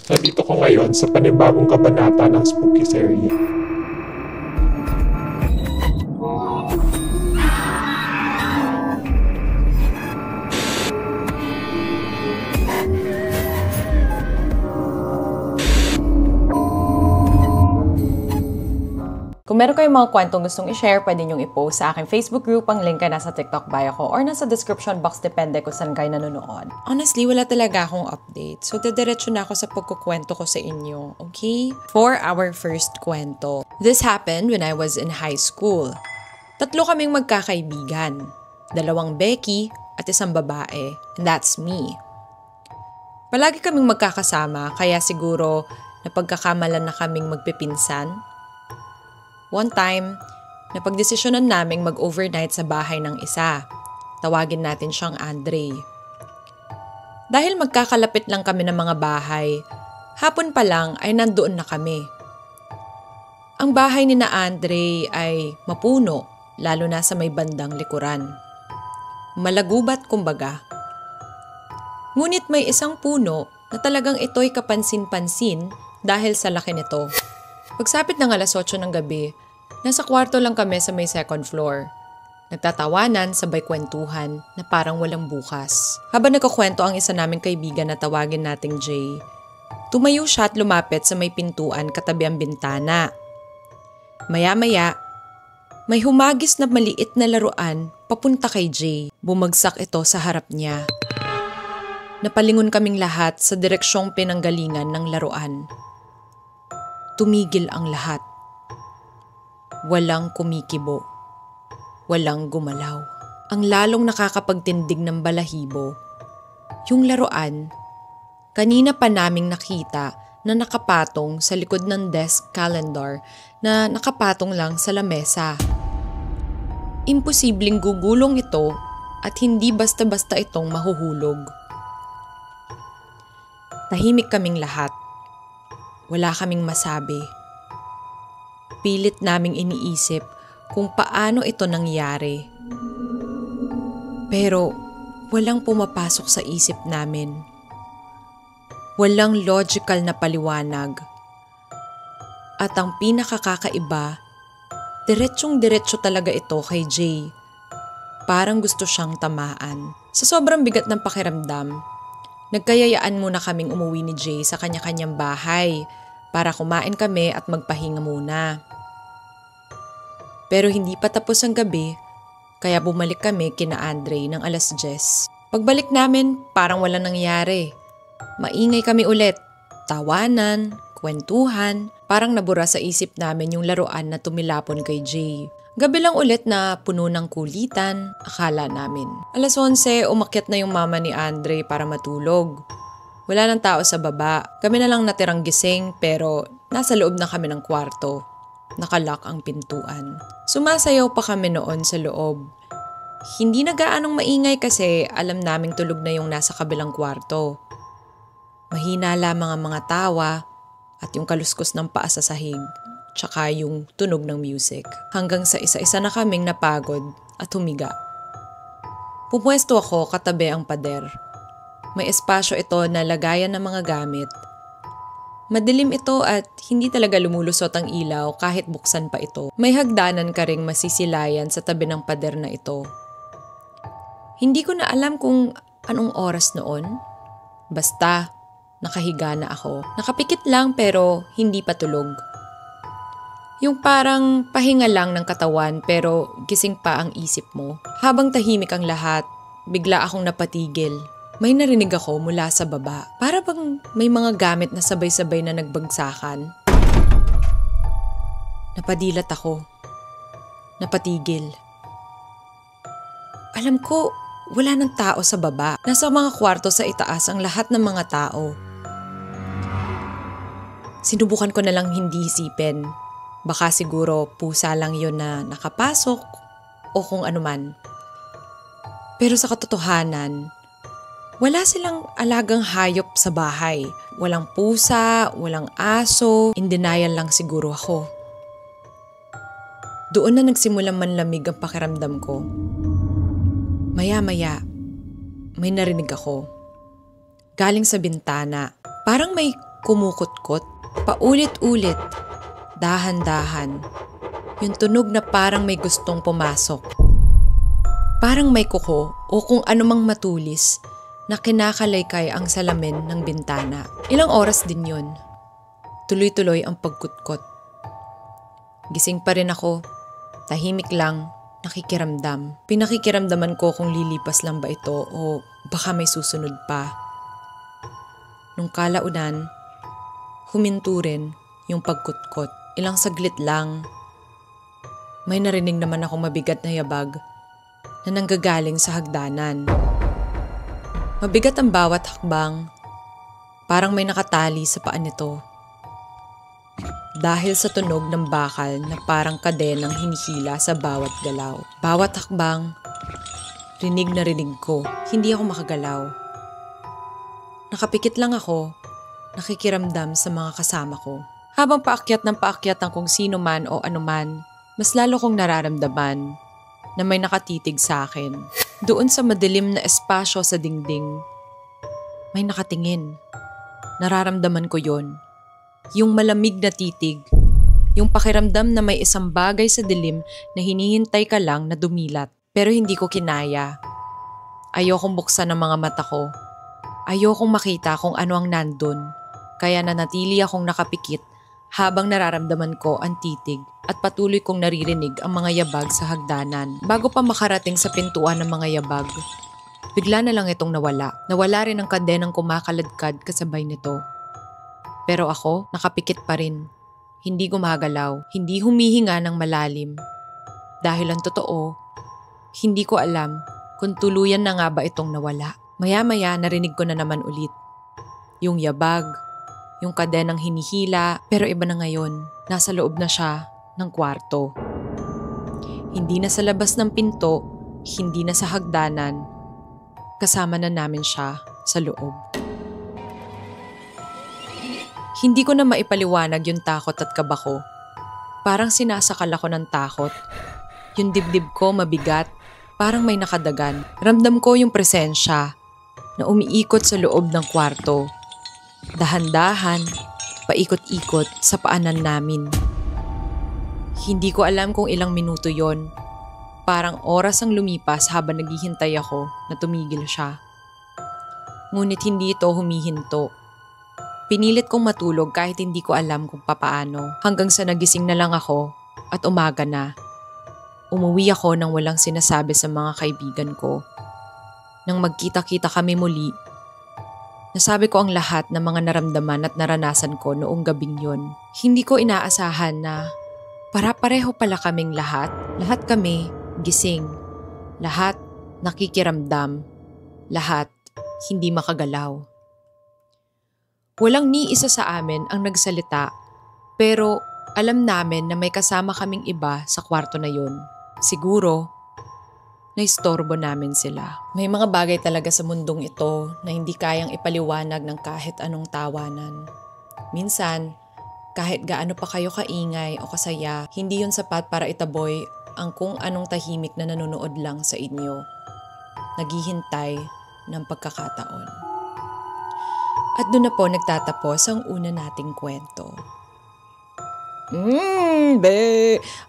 Nandito ko ngayon sa panibagong kabanata ng Spooky Serie. Kung meron kayong mga kwentong gustong i-share, pwede nyong i-post sa aking Facebook group. Ang link ay nasa TikTok bio ko or nasa description box, depende kung saan kayo nanonood. Honestly, wala talaga akong update. So, dediretso na ako sa pagkukwento ko sa inyo, okay? For our first kwento. This happened when I was in high school. 3 kaming magkakaibigan. 2 Becky at 1 babae. And that's me. Palagi kaming magkakasama, kaya siguro napagkakamalan na kaming magpipinsan. One time, napagdesisyonan naming mag-overnight sa bahay ng isa. Tawagin natin siyang Andre. Dahil magkakalapit lang kami ng mga bahay, hapon pa lang ay nandoon na kami. Ang bahay ni na Andre ay mapuno, lalo na sa may bandang likuran. Malagubat kumbaga. Ngunit may isang puno na talagang ito'y kapansin-pansin dahil sa laki nito. Pagsapit ng alas 8 ng gabi, nasa kwarto lang kami sa may 2nd floor. Nagtatawanan, sabay kwentuhan na parang walang bukas. Habang nagkukwento ang isa naming kaibigan na tawagin nating Jay, tumayo siya at lumapit sa may pintuan katabi ang bintana. Maya-maya, may humagis na maliit na laruan papunta kay Jay. Bumagsak ito sa harap niya. Napalingon kaming lahat sa direksyong pinanggalingan ng laruan. Tumigil ang lahat. Walang kumikibo. Walang gumalaw. Ang lalong nakakapagtindig ng balahibo. Yung laruan, kanina pa naming nakita na nakapatong sa likod ng desk calendar na nakapatong lang sa lamesa. Imposibleng gugulong ito at hindi basta-basta itong mahuhulog. Tahimik kaming lahat. Wala kaming masabi. Pilit naming iniisip kung paano ito nangyari. Pero walang pumapasok sa isip namin. Walang logical na paliwanag. At ang pinakakakaiba, diretsyong-diretso talaga ito kay Jay. Parang gusto siyang tamaan. Sa sobrang bigat ng pakiramdam, nagkayayaan muna kaming umuwi ni Jay sa kanya-kanyang bahay para kumain kami at magpahinga muna. Pero hindi pa tapos ang gabi, kaya bumalik kami kina Andre ng alas 10. Pagbalik namin, parang walang nangyari. Maingay kami ulit, tawanan, kwentuhan, parang nabura sa isip namin yung laruan na tumilapon kay Jay. Gabi lang ulit na puno ng kulitan, akala namin. Alas 11, umakyat na yung mama ni Andre para matulog. Wala nang tao sa baba. Kami na lang natirang gising pero nasa loob na kami ng kwarto. Nakalock ang pintuan. Sumasayaw pa kami noon sa loob. Hindi na gaanong maingay kasi alam naming tulog na yung nasa kabilang kwarto. Mahina lamang ang mga tawa at yung kaluskos ng paa sa sahig. Tsaka yung tunog ng music. Hanggang sa isa-isa na kaming napagod at humiga. Pumwesto ako katabi ang pader. May espasyo ito na lagayan ng mga gamit. Madilim ito at hindi talaga lumulusot ang ilaw kahit buksan pa ito. May hagdanan ka ring masisilayan sa tabi ng pader na ito. Hindi ko na alam kung anong oras noon. Basta, nakahiga na ako. Nakapikit lang pero hindi pa tulog. Yung parang pahinga lang ng katawan pero gising pa ang isip mo. Habang tahimik ang lahat, bigla akong napatigil. May narinig ako mula sa baba. Para bang may mga gamit na sabay-sabay na nagbagsakan. Napadilat ako. Napatigil. Alam ko, wala ng tao sa baba. Nasa mga kwarto sa itaas ang lahat ng mga tao. Sinubukan ko na lang hindi isipin. Baka siguro pusa lang yon na nakapasok o kung anuman. Pero sa katotohanan, wala silang alagang hayop sa bahay. Walang pusa, walang aso. In denial lang siguro ako. Doon na nagsimulang manlamig ang pakiramdam ko. Maya-maya, may narinig ako. Galing sa bintana. Parang may kumukutkot. Paulit-ulit, dahan-dahan. Yung tunog na parang may gustong pumasok. Parang may kuko o kung anumang matulis na kinakalaykay ang salamin ng bintana. Ilang oras din yun. Tuloy-tuloy ang pagkutkot. Gising pa rin ako. Tahimik lang, nakikiramdam. Pinakikiramdaman ko kung lilipas lang ba ito o baka may susunod pa. Nung kalaunan, huminto rin yung pagkutkot. Ilang saglit lang. May narinig naman akong mabigat na yabag na nanggagaling sa hagdanan. Mabigat ang bawat hakbang. Parang may nakatali sa paa nito. Dahil sa tunog ng bakal na parang kadenang hinihila sa bawat galaw. Bawat hakbang, rinig na rinig ko. Hindi ako makagalaw. Nakapikit lang ako, nakikiramdam sa mga kasama ko. Habang paakyat ng paakyat ang kung sino man o anuman, mas lalo kong nararamdaman na may nakatitig sa akin. Doon sa madilim na espasyo sa dingding, may nakatingin. Nararamdaman ko yon. Yung malamig na titig, yung pakiramdam na may isang bagay sa dilim na hinihintay ka lang na dumilat. Pero hindi ko kinaya. Ayokong buksan ang mga mata ko. Ayokong makita kung ano ang nandun. Kaya nanatili akong nakapikit habang nararamdaman ko ang titig at patuloy kong naririnig ang mga yabag sa hagdanan. Bago pa makarating sa pintuan ng mga yabag, bigla na lang itong nawala. Nawala rin ang kadenang kumakaladkad kasabay nito. Pero ako, nakapikit pa rin. Hindi gumagalaw, hindi humihinga ng malalim. Dahil ang totoo, hindi ko alam kung tuluyan na nga ba itong nawala. Maya-maya narinig ko na naman ulit. Yung yabag, yung kadenang hinihila, pero iba na ngayon. Nasa loob na siya ng kwarto. Hindi na sa labas ng pinto, hindi na sa hagdanan. Kasama na namin siya sa loob. Hindi ko na maipaliwanag yung takot at kaba ko. Parang sinasakal ako ng takot. Yung dibdib ko mabigat, parang may nakadagan. Ramdam ko yung presensya na umiikot sa loob ng kwarto. Dahan-dahan, paikot-ikot sa paanan namin. Hindi ko alam kung ilang minuto yon. Parang oras ang lumipas habang naghihintay ako na tumigil siya. Ngunit hindi ito humihinto. Pinilit kong matulog kahit hindi ko alam kung papaano hanggang sa nagising na lang ako at umaga na. Umuwi ako nang walang sinasabi sa mga kaibigan ko. Nang magkita-kita kami muli, nasabi ko ang lahat ng mga naramdaman at naranasan ko noong gabing yon. Hindi ko inaasahan na para-pareho pala kaming lahat. Lahat kami gising. Lahat nakikiramdam. Lahat hindi makagalaw. Walang ni isa sa amin ang nagsalita, pero alam namin na may kasama kaming iba sa kwarto na yun. Siguro, naistorbo namin sila. May mga bagay talaga sa mundong ito na hindi kayang ipaliwanag ng kahit anong tawanan. Minsan, kahit gaano pa kayo kaingay o kasaya, hindi yun sapat para itaboy ang kung anong tahimik na nanonood lang sa inyo. Naghihintay ng pagkakataon. At doon na po nagtatapos ang una nating kwento.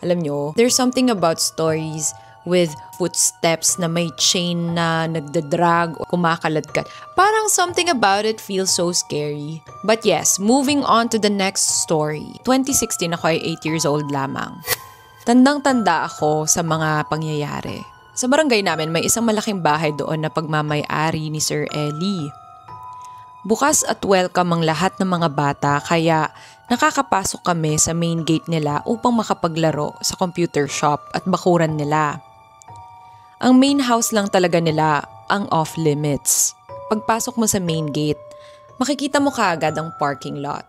Alam nyo, there's something about stories with footsteps na may chain na nagdadrag o kumakaladkad. Parang something about it feels so scary. But yes, moving on to the next story. 2016 ako ay 8 years old lamang. Tandang-tanda ako sa mga pangyayari. Sa barangay namin may isang malaking bahay doon na pagmamay-ari ni Sir Ellie. Bukas at welcome ang lahat ng mga bata kaya nakakapasok kami sa main gate nila upang makapaglaro sa computer shop at bakuran nila. Ang main house lang talaga nila ang off-limits. Pagpasok mo sa main gate, makikita mo kaagad ang parking lot.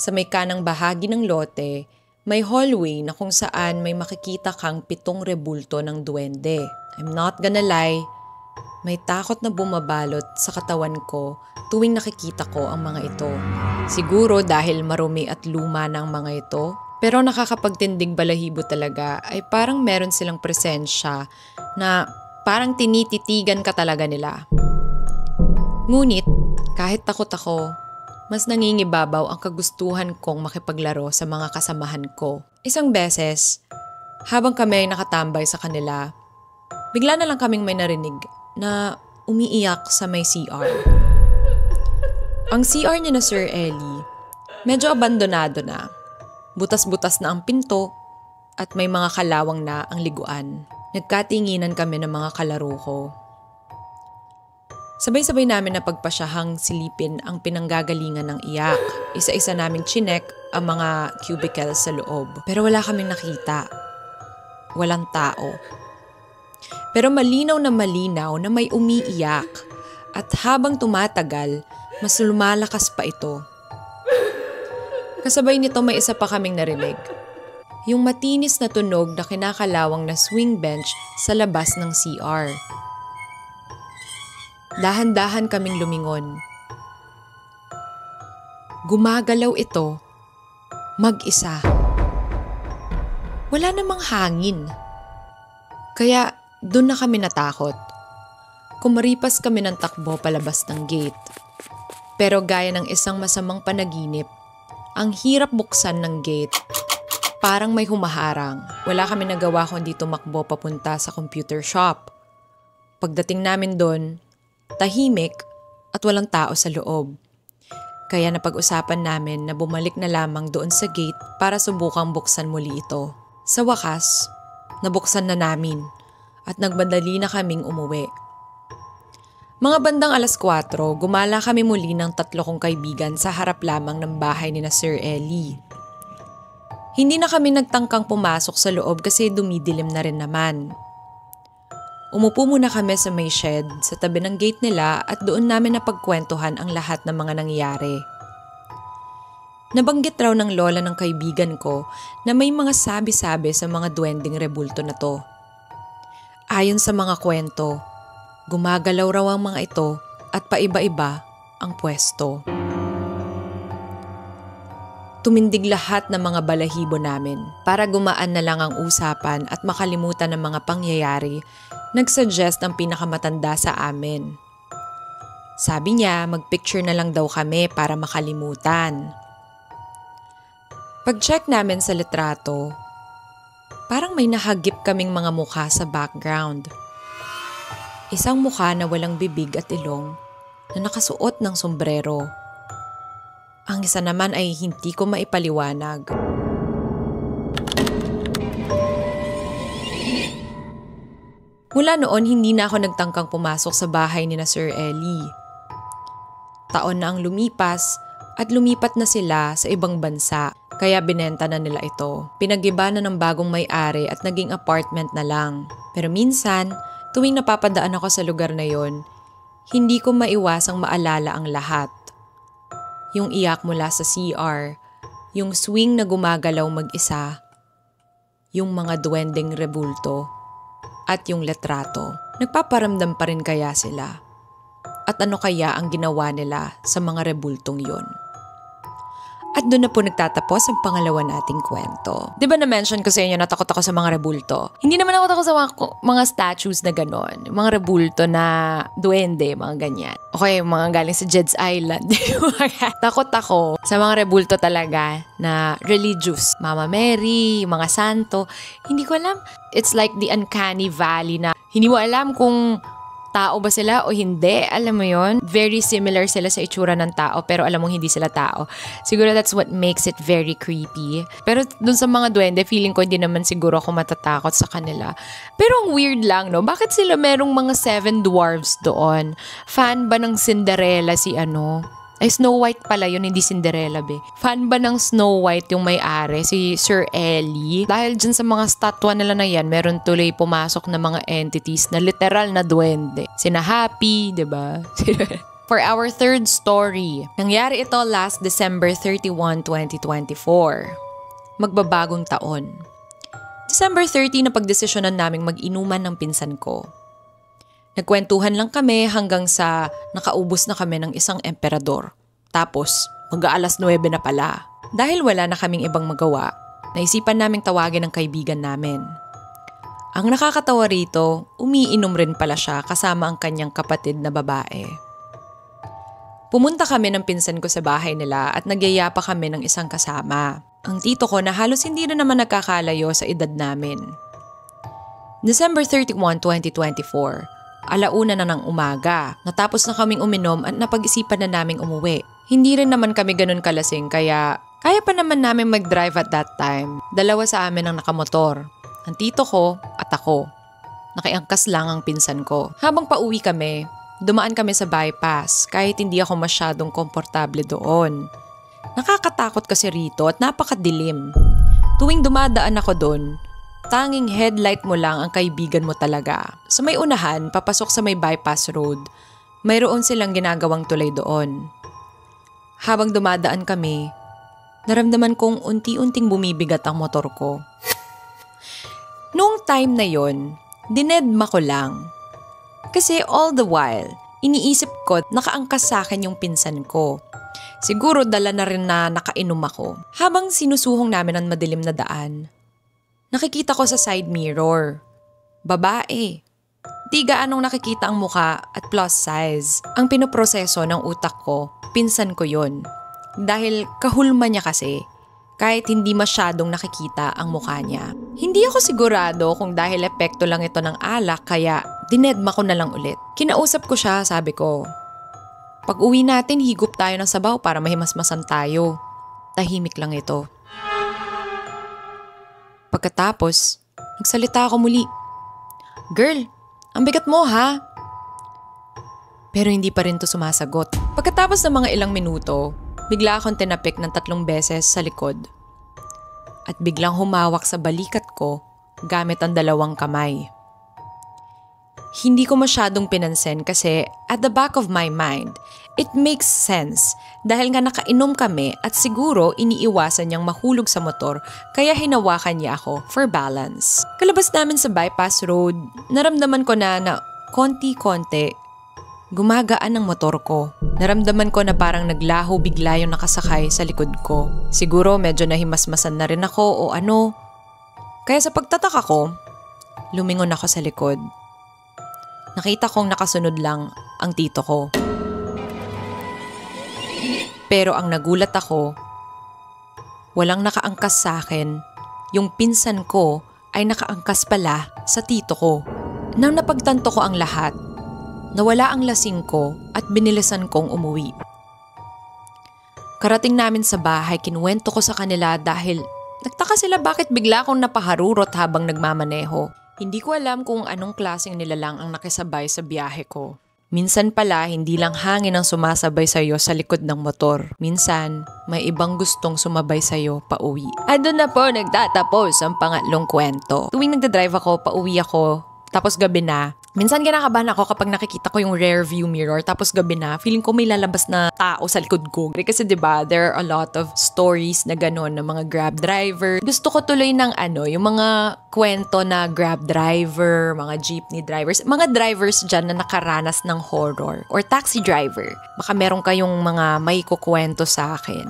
Sa may kanang bahagi ng lote, may hallway na kung saan may makikita kang 7 rebulto ng duwende. I'm not gonna lie, may takot na bumabalot sa katawan ko tuwing nakikita ko ang mga ito. Siguro dahil marumi at luma ng mga ito, pero nakakapagtindig balahibo talaga ay parang meron silang presensya na parang tinititigan ka talaga nila. Ngunit kahit takot ako, mas nangingibabaw ang kagustuhan kong makipaglaro sa mga kasamahan ko. Isang beses, habang kami ay nakatambay sa kanila, bigla na lang kaming may narinig na umiiyak sa may CR. Ang CR niya na Sir Ellie, medyo abandonado na. Butas-butas na ang pinto at may mga kalawang na ang liguan. Nagkatinginan kami ng mga kalaro ko. Sabay-sabay namin na pagpasyahang silipin ang pinanggagalingan ng iyak. Isa-isa naming chinek ang mga cubicles sa loob. Pero wala kaming nakita. Walang tao. Pero malinaw na may umiiyak. At habang tumatagal, mas lumalakas pa ito. Kasabay nito may isa pa kaming narinig. Yung matinis na tunog na kinakalawang na swing bench sa labas ng CR. Dahan-dahan kaming lumingon. Gumagalaw ito, mag-isa. Wala namang hangin. Kaya doon na kami natakot. Kumaripas kami ng takbo palabas ng gate. Pero gaya ng isang masamang panaginip, ang hirap buksan ng gate. Parang may humaharang. Wala kami nagawa kundi tumakbo papunta sa computer shop. Pagdating namin doon, tahimik at walang tao sa loob. Kaya napag-usapan namin na bumalik na lamang doon sa gate para subukang buksan muli ito. Sa wakas, nabuksan na namin at nagbadali na kaming umuwi. Mga bandang 4:00, gumala kami muli ng 3 kong kaibigan sa harap lamang ng bahay ni na Sir Ellie. Hindi na kami nagtangkang pumasok sa loob kasi dumidilim na rin naman. Umupo muna kami sa may shed sa tabi ng gate nila at doon namin napagkwentuhan ang lahat ng mga nangyari. Nabanggit raw ng lola ng kaibigan ko na may mga sabi-sabi sa mga duwending rebulto na to. Ayon sa mga kwento, gumagalaw raw ang mga ito at paiba-iba ang pwesto. Tumindig lahat ng mga balahibo namin para gumaan na lang ang usapan at makalimutan ng mga pangyayari. Nag-suggest ang pinakamatanda sa amin. Sabi niya, mag-picture na lang daw kami para makalimutan. Pag-check namin sa litrato, parang may nahagip kaming mga mukha sa background. Isang mukha na walang bibig at ilong na nakasuot ng sombrero. Ang isa naman ay hindi ko maipaliwanag. Mula noon, hindi na ako nagtangkang pumasok sa bahay ni na Sir Ellie. Taon na ang lumipas at lumipat na sila sa ibang bansa, kaya binenta na nila ito. Pinag-iba na ng bagong may-ari at naging apartment na lang. Pero minsan, tuwing napapadaan ako sa lugar na yon, hindi ko maiwasang maalala ang lahat. Yung iyak mula sa CR, yung swing na gumagalaw mag-isa, yung mga duwending rebulto, at yung letrato. Nagpaparamdam pa rin kaya sila? At ano kaya ang ginawa nila sa mga rebultong yon? At doon na po nagtatapos ang pangalawa nating kwento. Diba na-mention ko sa inyo na takot ako sa mga rebulto? Hindi naman ako takot sa mga statues na ganon. Mga rebulto na duwende, mga ganyan. Okay, mga galing sa Jed's Island. Takot ako sa mga rebulto talaga na religious. Mama Mary, mga santo. Hindi ko alam. It's like the uncanny valley na hindi mo alam kung tao ba sila o hindi, alam mo yon? Very similar sila sa itsura ng tao pero alam mo hindi sila tao. Siguro that's what makes it very creepy. Pero dun sa mga duwende, feeling ko hindi naman siguro ako matatakot sa kanila. Pero ang weird lang, no? Bakit sila merong mga 7 dwarves doon? Fan ba ng Cinderella si ano? Ay, Snow White pala yun, hindi Cinderella, be. Fan ba ng Snow White yung may-ari, si Sir Ellie? Dahil dyan sa mga statwa nila na yan, meron tuloy pumasok na mga entities na literal na duwende. Sina Happy, diba? For our third story, nangyari ito last December 31, 2024. Magbabagong taon. December 30 na pagdesisyonan naming mag-inuman ng pinsan ko. Nagkwentuhan lang kami hanggang sa nakaubos na kami ng isang emperador. Tapos, mag-aalas 9 na pala. Dahil wala na kaming ibang magawa, naisipan naming tawagin ang kaibigan namin. Ang nakakatawa rito, umiinom rin pala siya kasama ang kanyang kapatid na babae. Pumunta kami ng pinsan ko sa bahay nila at nagyaya pa kami ng isang kasama. Ang tito ko na halos hindi na naman nagkakalayo sa edad namin. December 31, 2024. Alauna na ng umaga. Natapos na kaming uminom at napag-isipan na naming umuwi. Hindi rin naman kami ganun kalasing kaya kaya pa naman namin mag-drive at that time. Dalawa sa amin ang nakamotor. Ang tito ko at ako. Nakiangkas lang ang pinsan ko. Habang pauwi kami, dumaan kami sa bypass kahit hindi ako masyadong komportable doon. Nakakatakot kasi rito at napakadilim. Tuwing dumadaan ako doon, tanging headlight mo lang ang kaibigan mo talaga. Sa may unahan, papasok sa may bypass road, mayroon silang ginagawang tulay doon. Habang dumadaan kami, naramdaman kong unti-unting bumibigat ang motor ko. Noong time na yon, dinedma ko lang. Kasi all the while, iniisip ko nakaangkas sa akin yung pinsan ko. Siguro dala na rin na nakainom ako. Habang sinusuhong namin ang madilim na daan, nakikita ko sa side mirror. Babae. Di gaanong nakikita ang muka at plus size. Ang pinoproseso ng utak ko, pinsan ko yon. Dahil kahulma niya kasi, kahit hindi masyadong nakikita ang mukha niya. Hindi ako sigurado kung dahil epekto lang ito ng alak kaya dinedma ko na lang ulit. Kinausap ko siya, sabi ko, pag uwi natin higop tayo ng sabaw para mahimasmasan tayo. Tahimik lang ito. Pagkatapos, nagsalita ako muli. Girl, ang bigat mo ha? Pero hindi pa rin to sumasagot. Pagkatapos ng mga ilang minuto, bigla akong tinapik ng 3 beses sa likod. At biglang humawak sa balikat ko gamit ang 2 kamay. Hindi ko masyadong pinansin kasi at the back of my mind, it makes sense dahil nga nakainom kami at siguro iniiwasan niyang mahulog sa motor kaya hinawakan niya ako for balance. Kalabas namin sa bypass road, naramdaman ko na konti-konti gumagaan ang motor ko. Naramdaman ko na parang naglaho bigla yung nakasakay sa likod ko. Siguro medyo nahimasmasan na rin ako o ano. Kaya sa pagtataka ko, lumingon ako sa likod. Nakita kong nakasunod lang ang tito ko. Pero ang nagulat ako, walang nakaangkas sa akin. Yung pinsan ko ay nakaangkas pala sa tito ko. Nang napagtanto ko ang lahat, nawala ang lasing ko at binilisan kong umuwi. Karating namin sa bahay, kinuwento ko sa kanila dahil nagtaka sila bakit bigla akong napaharurot habang nagmamaneho. Hindi ko alam kung anong klaseng nilalang ang nakisabay sa biyahe ko. Minsan pala, hindi lang hangin ang sumasabay sa'yo sa likod ng motor. Minsan, may ibang gustong sumabay sa'yo pauwi. At doon na po nagtatapos ang pangatlong kwento. Tuwing nagdadrive ako, pauwi ako, tapos gabi na, minsan kinakabahan ako kapag nakikita ko yung rear view mirror tapos gabi na, feeling ko may lalabas na tao sa likod ko. Kasi diba, there are a lot of stories na gano'n ng mga grab driver. Gusto ko tuloy ng yung mga kwento na grab driver, mga jeepney drivers, mga drivers dyan na nakaranas ng horror or taxi driver. Baka meron kayong mga may kukwento sa akin.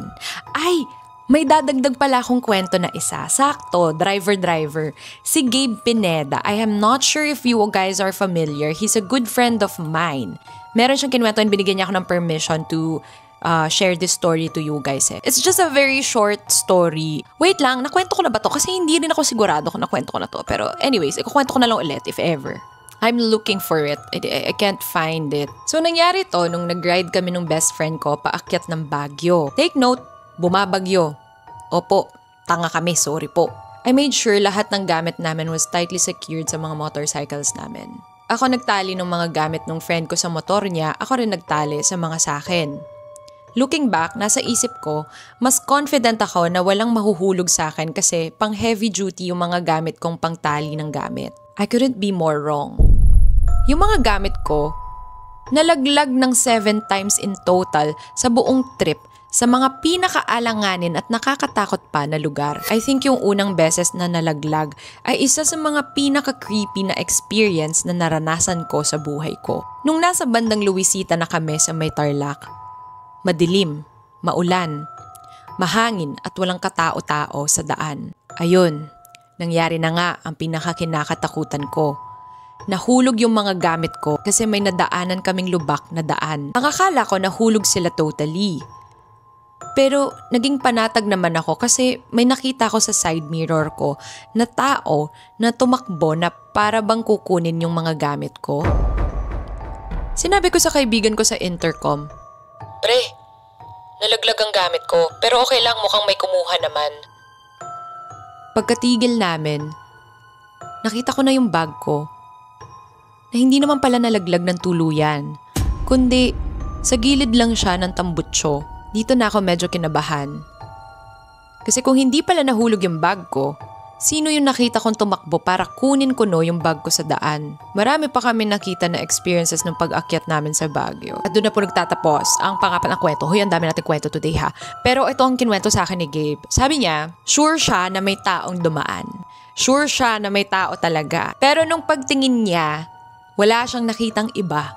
Ay! May dadagdag pala akong kwento na isa. Sakto, driver. Si Gabe Pineda. I am not sure if you guys are familiar. He's a good friend of mine. Meron siyang kinuwento and binigyan niya ako ng permission to share this story to you guys. It's just a very short story. Wait lang, nakwento ko na ba to? Kasi hindi rin ako sigurado kung nakwento ko na to. Pero anyways, ikukwento ko na lang ulit if ever. I'm looking for it. I can't find it. So nangyari to nung nag-ride kami nung best friend ko paakyat ng Baguio. Take note, bumabagyo. Opo, tanga kami, sorry po. I made sure lahat ng gamit namin was tightly secured sa mga motorcycles namin. Ako nagtali ng mga gamit ng friend ko sa motor niya, ako rin nagtali sa mga sakin. Looking back, nasa isip ko, mas confident ako na walang mahuhulog sa akin kasi pang heavy duty yung mga gamit kong pangtali ng gamit. I couldn't be more wrong. Yung mga gamit ko, nalaglag ng 7 times in total sa buong trip sa mga pinakaalanganin at nakakatakot pa na lugar. I think yung unang beses na nalaglag ay isa sa mga pinaka-creepy na experience na naranasan ko sa buhay ko. Nung nasa bandang Luisita na kami sa may Tarlac, madilim, maulan, mahangin at walang katao-tao sa daan. Ayun, nangyari na nga ang pinakakinakatakutan ko. nahulog yung mga gamit ko kasi may nadaanan kaming lubak na daan. Ang akala ko nahulog sila totally. Pero naging panatag naman ako kasi may nakita ko sa side mirror ko na tao na tumakbo na para bang kukunin yung mga gamit ko. Sinabi ko sa kaibigan ko sa intercom, "Pre, nalaglag ang gamit ko pero okay lang, mukhang may kumuha naman." Pagkatigil namin, nakita ko na yung bag ko na hindi naman pala nalaglag ng tuluyan, kundi sa gilid lang siya ng tambutsyo. Dito na ako medyo kinabahan. Kasi kung hindi pala nahulog yung bag ko, sino yung nakita kong tumakbo para kunin ko yung bag ko sa daan? Marami pa kami nakita na experiences ng pag-akyat namin sa Baguio. At doon na po nagtatapos ang pangapat na kwento. Huy, ang dami natin kwento today ha. Pero ito ang kinwento sa akin ni Gabe. Sabi niya, sure siya na may taong dumaan. Sure siya na may tao talaga. Pero nung pagtingin niya, wala siyang nakitang iba.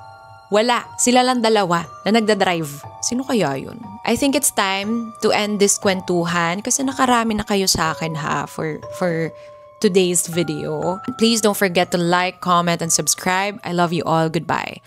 Wala. Sila lang dalawa na nagdadrive. Sino kaya yun? I think it's time to end this kwentuhan kasi nakarami na kayo sa akin ha for today's video. Please don't forget to like, comment, and subscribe. I love you all. Goodbye.